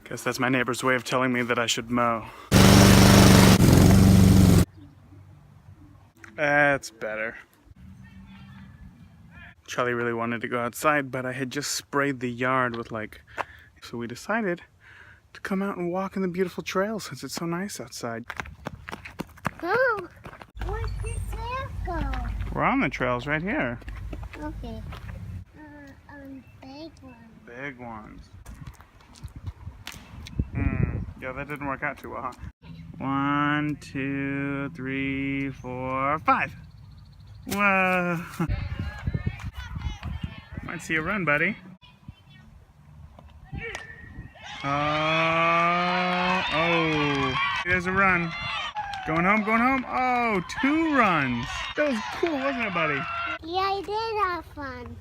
Guess that's my neighbor's way of telling me that I should mow. That's better. Charlie really wanted to go outside, but I had just sprayed the yard with so we decided to come out and walk in the beautiful trail since it's so nice outside. Oh, where's the trail go? We're on the trails right here. Okay. Big one. Big ones. Yeah, that didn't work out too well, huh? 1, 2, 3, 4, 5. Whoa. Might see a run, buddy. Oh, there's a run. Going home, going home. Oh, 2 runs. That was cool, wasn't it, buddy? Yeah, I did have fun.